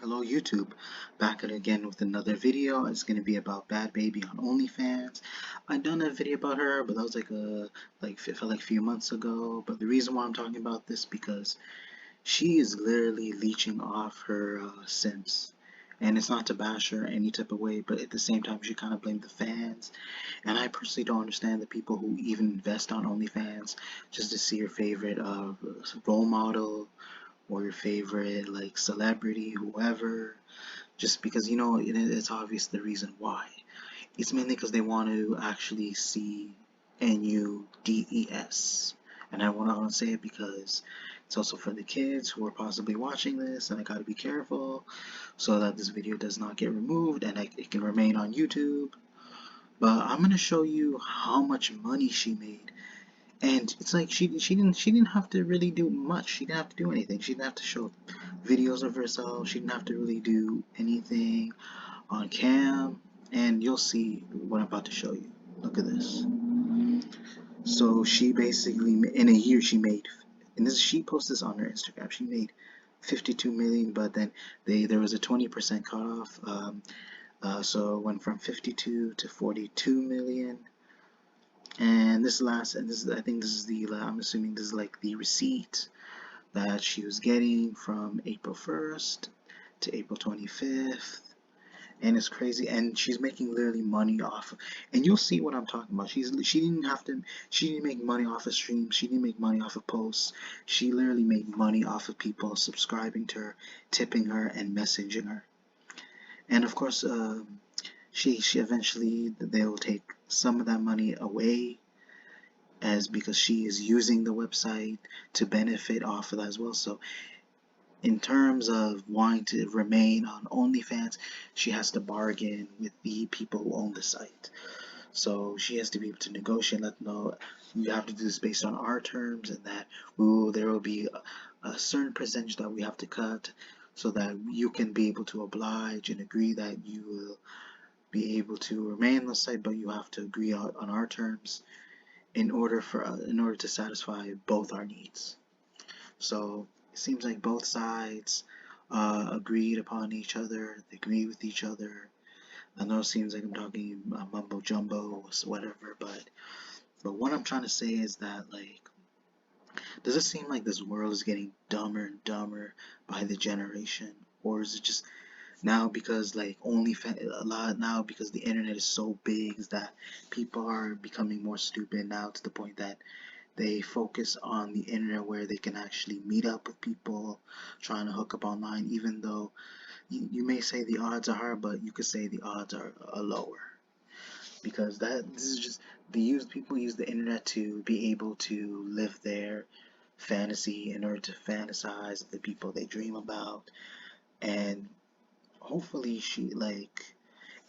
Hello YouTube, back again with another video. It's gonna be about Bhad Bhabie on OnlyFans. I done a video about her, but that was it felt like a few months ago. But the reason why I'm talking about this because she is literally leeching off her Simps, and it's not to bash her any type of way, but at the same time she kind of blamed the fans. And I personally don't understand the people who even invest on OnlyFans just to see your favorite role model or your favorite like celebrity, whoever, just because it's obvious the reason why. It's mainly because they want to actually see NUDES. And I want to say it because it's also for the kids who are possibly watching this, and I gotta be careful so that this video does not get removed and it can remain on YouTube. But I'm gonna show you how much money she made, and it's like she didn't have to really do much. She didn't have to do anything. She didn't have to show videos of herself. She didn't have to really do anything on cam. And you'll see what I'm about to show you. Look at this. So she basically in a year she made, and this she posted this on her Instagram. She made 52 million, but then there was a 20% cutoff. So it went from 52 to 42 million. And I think this is I'm assuming this is like the receipt that she was getting from April 1st to April 25th. And it's crazy, and she's making literally money off of, and you'll see what I'm talking about. She didn't make money off of streams, she didn't make money off of posts. She literally made money off of people subscribing to her, tipping her, and messaging her. And of course, she eventually they will take some of that money away, as because she is using the website to benefit off of that as well. So in terms of wanting to remain on OnlyFans, she has to bargain with the people who own the site. So she has to be able to negotiate, let them know we have to do this based on our terms, and that there will be a certain percentage that we have to cut, so that you can be able to oblige and agree that you will be able to remain on the site, but you have to agree on our terms in order to satisfy both our needs. So it seems like both sides agreed upon each other. They agree with each other. I know it seems like I'm talking mumbo jumbo, whatever, but what I'm trying to say is that, like, does it seem like this world is getting dumber and dumber by the generation, or is it just now because like only a lot now because the internet is so big, is that people are becoming more stupid now to the point that they focus on the internet where they can actually meet up with people trying to hook up online, even though you may say the odds are higher, but you could say the odds are lower, because this is just people use the internet to be able to live their fantasy in order to fantasize the people they dream about. And hopefully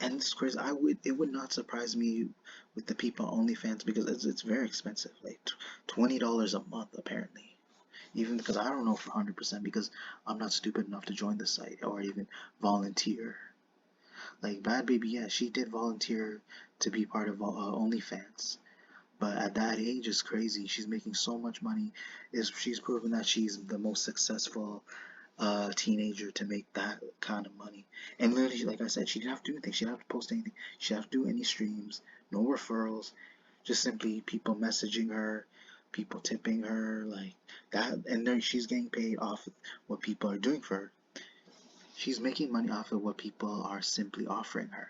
and it's crazy. It would not surprise me with the people on OnlyFans, because it's very expensive, like $20 a month apparently. Even because I don't know for 100%, because I'm not stupid enough to join the site or even volunteer. Like Bhad Bhabie, yeah, she did volunteer to be part of OnlyFans, but at that age is crazy. She's making so much money. She's proven that she's the most successful teenager to make that kind of money. And literally, like I said, she didn't have to do anything. She didn't have to post anything. She didn't have to do any streams, no referrals, just simply people messaging her, people tipping her, like that. And then she's getting paid off of what people are doing for her. She's making money off of what people are simply offering her,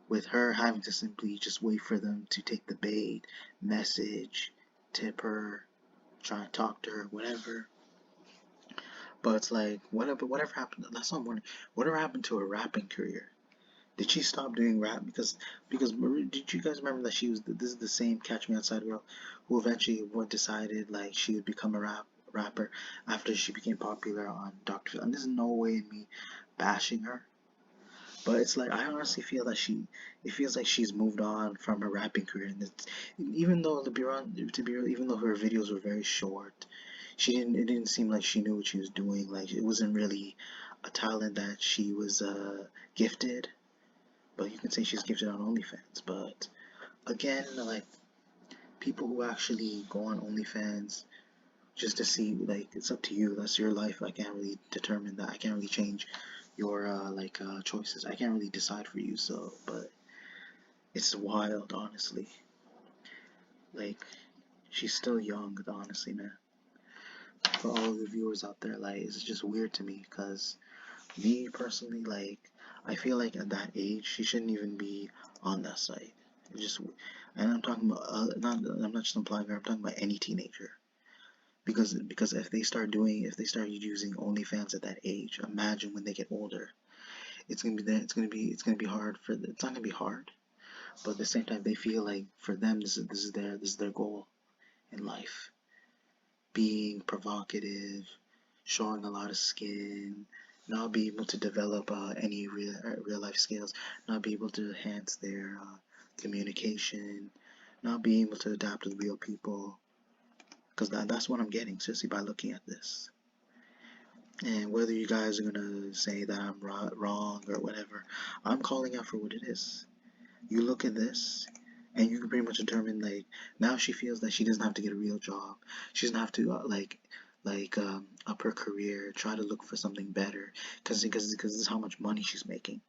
with her having to simply just wait for them to take the bait, message, tip her, try to talk to her, whatever. But it's like, whatever happened? That's not I'm wondering. Whatever happened to her rapping career? Did she stop doing rap? Because did you guys remember that this is the same Catch Me Outside girl who eventually decided like she would become a rapper after she became popular on Dr. Phil. And there's no way in me bashing her, but it's like I honestly feel that it feels like she's moved on from her rapping career, and even though to be real, even though her videos were very short, it didn't seem like she knew what she was doing. Like it wasn't really a talent that she was gifted. But you can say she's gifted on OnlyFans. But again, like people who actually go on OnlyFans just to see, like, it's up to you. That's your life. I can't really determine that. I can't really change your choices. I can't really decide for you, so but it's wild, honestly. Like, she's still young, honestly, man. For all the viewers out there, like, it's just weird to me, because me personally, like, I feel like at that age, she shouldn't even be on that site. It's just, and I'm talking about, I'm not just implying her, I'm talking about any teenager. Because if they start using OnlyFans at that age, imagine when they get older. It's gonna be hard for, it's not gonna be hard, but at the same time, they feel like for them, this is their goal in life. Being provocative, showing a lot of skin, not be able to develop any real life skills, not be able to enhance their communication, not being able to adapt with real people. Because that's what I'm getting, seriously, by looking at this. And whether you guys are gonna say that I'm wrong or whatever, I'm calling out for what it is. You look at this, and you can pretty much determine, like, now she feels that she doesn't have to get a real job. She doesn't have to up her career, try to look for something better, because this is how much money she's making.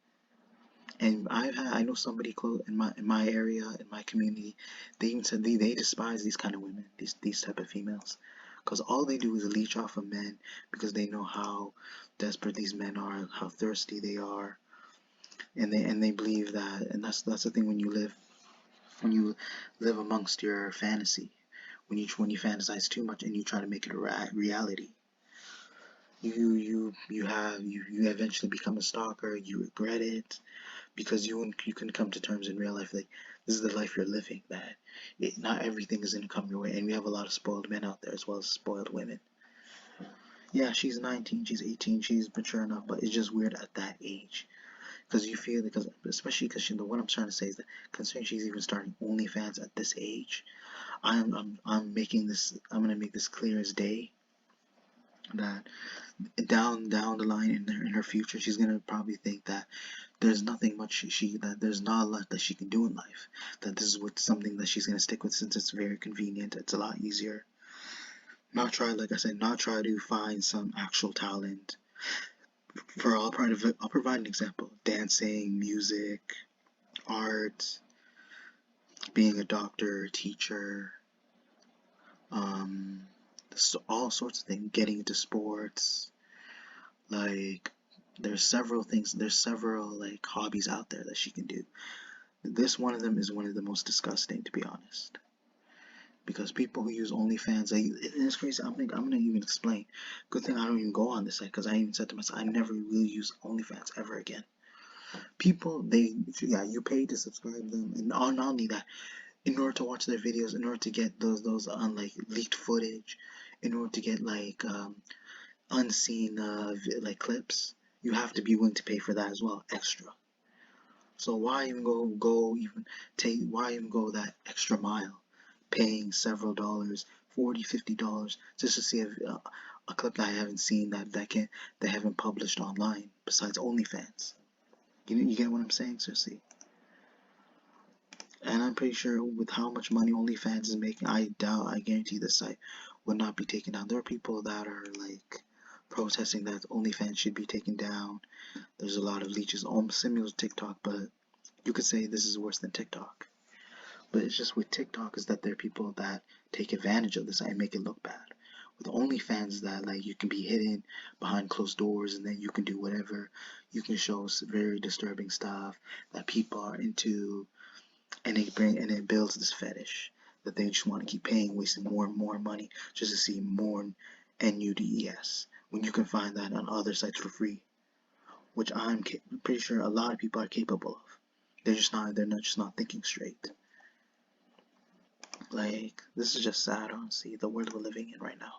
And I know somebody close in my area, in my community, they even said they despise these kind of women, these type of females, because all they do is leech off of men, because they know how desperate these men are, how thirsty they are, and they believe that, and that's the thing when you live amongst your fantasy, when you fantasize too much and you try to make it a reality, you eventually become a stalker. You regret it, because you can come to terms in real life, like, this is the life you're living, that not everything is gonna come your way, and we have a lot of spoiled men out there as well as spoiled women. Yeah, she's 19, she's 18, she's mature enough, but it's just weird at that age. Because you feel, because especially because what I'm trying to say is that, considering she's even starting OnlyFans at this age, I'm gonna make this clear as day, that down the line in her future, she's gonna probably think that there's nothing much that there's not a lot that she can do in life, that this is what something that she's gonna stick with, since it's very convenient, it's a lot easier. Not try, like I said, not try to find some actual talent. For all part of it, I'll provide an example: dancing, music, art, being a doctor, teacher, um, so all sorts of things, getting into sports. Like, there's several like hobbies out there that she can do. This one of them is one of the most disgusting, to be honest. Because people who use OnlyFans, it's crazy. I'm gonna even explain. Good thing I don't even go on this site, because I even said to myself, I never will use OnlyFans ever again. People, yeah, you pay to subscribe them, and not only that, in order to watch their videos, in order to get those like leaked footage, in order to get like unseen like clips, you have to be willing to pay for that as well, extra. So why even why even go that extra mile, paying several dollars, $40, $50, just to see a clip that I haven't seen, that can they haven't published online besides OnlyFans. You get what I'm saying, Cersei? And I'm pretty sure with how much money OnlyFans is making, I guarantee the site would not be taken down. There are people that are like protesting that OnlyFans should be taken down. There's a lot of leeches, almost similar to TikTok, but you could say this is worse than TikTok. But it's just with TikTok is that there are people that take advantage of this and make it look bad. With OnlyFans, that like you can be hidden behind closed doors, and then you can do whatever. You can show very disturbing stuff that people are into, and it builds this fetish that they just want to keep paying, wasting more and more money just to see more nudes, when you can find that on other sites for free, which I'm pretty sure a lot of people are capable of. They're not just not thinking straight. Like, this is just sad, honestly, the world we're living in right now.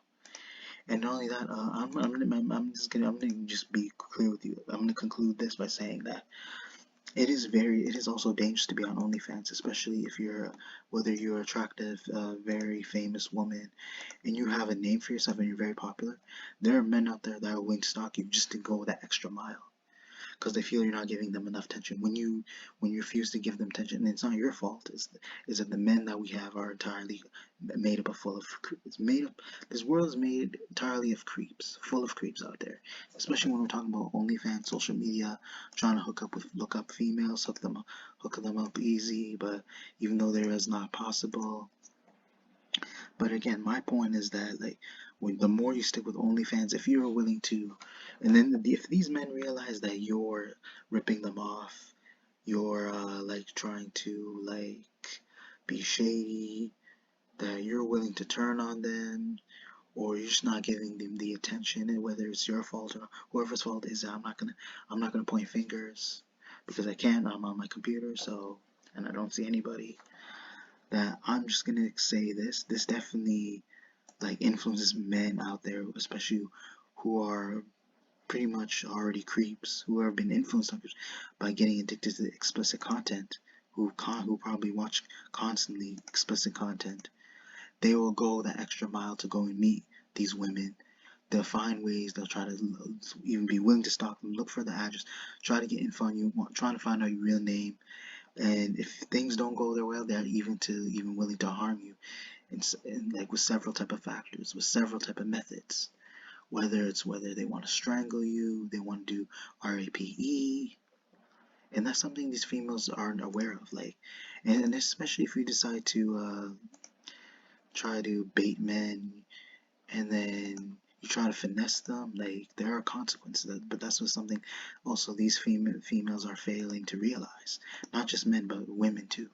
And not only that, I'm gonna just be clear with you. I'm gonna conclude this by saying that it is also dangerous to be on OnlyFans, especially if whether you're attractive, very famous woman, and you have a name for yourself and you're very popular. There are men out there that are willing to stalk you just to go that extra mile. because they feel you're not giving them enough attention. When you refuse to give them attention, and it's not your fault. Is that the men that we have are entirely made up of full of it's made up. This world is made entirely of creeps, full of creeps out there. Especially when we're talking about OnlyFans, social media, trying to look up females, hook them up easy. But even though there is not possible. But again, my point is that like the more you stick with OnlyFans, if you're willing to, and then if these men realize that you're ripping them off, you're like trying to like be shady, that you're willing to turn on them, or you're just not giving them the attention, and whether it's your fault or whoever's fault is, I'm not gonna point fingers because I can't. I'm on my computer, so and I don't see anybody. That I'm just gonna say this definitely like influences men out there, especially who are pretty much already creeps, who have been influenced by getting addicted to explicit content, who probably watch constantly explicit content. They will go that extra mile to go and meet these women. They'll find ways. They'll try to even be willing to stalk them, look for the address, try to get info on you, trying to find out your real name. And if things don't go their way, they're even willing to harm you, and like with several type of factors, with several type of methods. Whether they want to strangle you, they want to do RAPE, and that's something these females aren't aware of. Like, and especially if we decide to try to bait men, and then you try to finesse them, like there are consequences. But that's what something also these females are failing to realize. Not just men, but women too.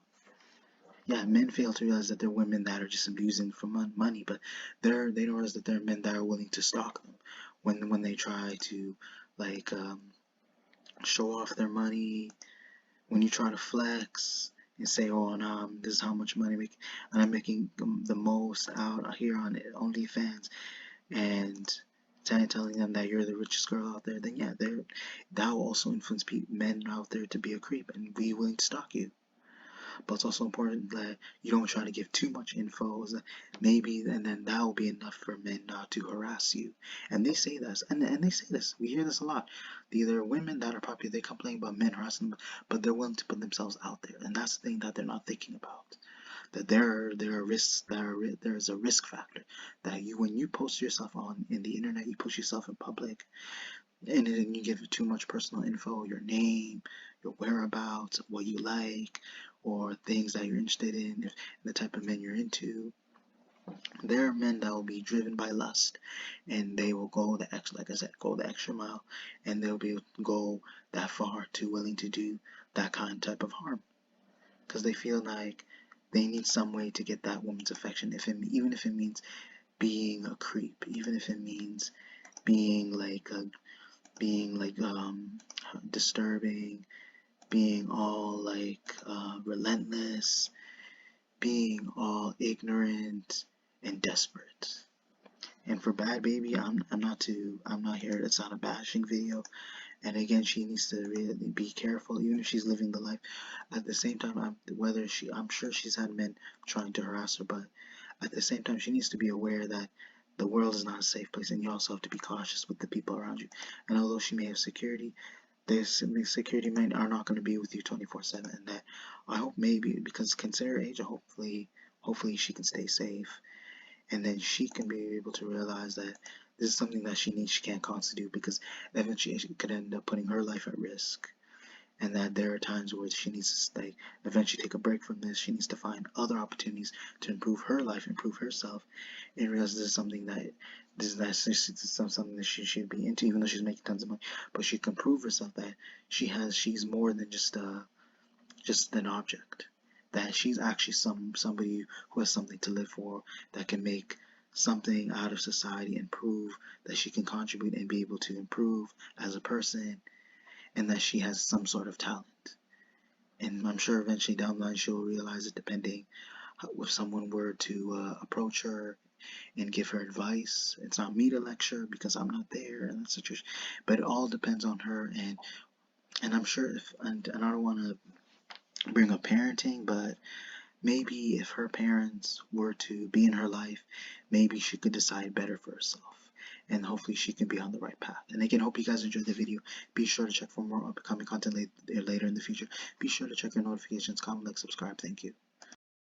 Yeah, men fail to realize that they're women that are just abusing for money, but they don't realize that there are men that are willing to stalk them when they try to like show off their money. When you try to flex and say, "Oh, and this is how much money and I'm making the most out here on OnlyFans," and telling them that you're the richest girl out there, then yeah, that will also influence men out there to be a creep and be willing to stalk you. But it's also important that you don't try to give too much info. Maybe, and then that will be enough for men not to harass you. And they say this, and they say this. We hear this a lot. There are women that are popular. They complain about men harassing them, but they're willing to put themselves out there, and that's the thing that they're not thinking about. That there are risks. There is a risk factor that when you post yourself on in the internet, you post yourself in public, and then you give too much personal info, your name, your whereabouts, what you like, or things that you're interested in, the type of men you're into. There are men that will be driven by lust, and they will go the extra, like I said, go the extra mile, and they'll be go that far to willing to do that kind of type of harm, because they feel like they need some way to get that woman's affection, even if it means being a creep, even if it means being like a disturbing, being all like relentless, being all ignorant and desperate. And for Bhad Bhabie, I'm not here. It's not a bashing video. And again, she needs to really be careful, even if she's living the life. At the same time, I'm sure she's had men trying to harass her, but at the same time, she needs to be aware that the world is not a safe place, and you also have to be cautious with the people around you. And although she may have security, the security men are not going to be with you 24/7. And that I hope maybe because consider age, hopefully she can stay safe, and then she can be able to realize that this is something that she can't constantly do because eventually she could end up putting her life at risk, and that there are times where she needs to eventually take a break from this. She needs to find other opportunities to improve her life, improve herself, and realize this is something that she should be into, even though she's making tons of money. But she can prove herself that she's more than just an object. That she's actually somebody who has something to live for, that can make something out of society and prove that she can contribute and be able to improve as a person, and that she has some sort of talent. And I'm sure eventually down the line she'll realize it, depending if someone were to approach her and give her advice. It's not me to lecture because I'm not there in that situation, but it all depends on her. And I'm sure and I don't want to bring up parenting, but maybe if her parents were to be in her life, maybe she could decide better for herself. and hopefully she can be on the right path. And again, hope you guys enjoyed the video. Be sure to check for more upcoming content later in the future. Be sure to check your notifications, comment, like, subscribe. Thank you.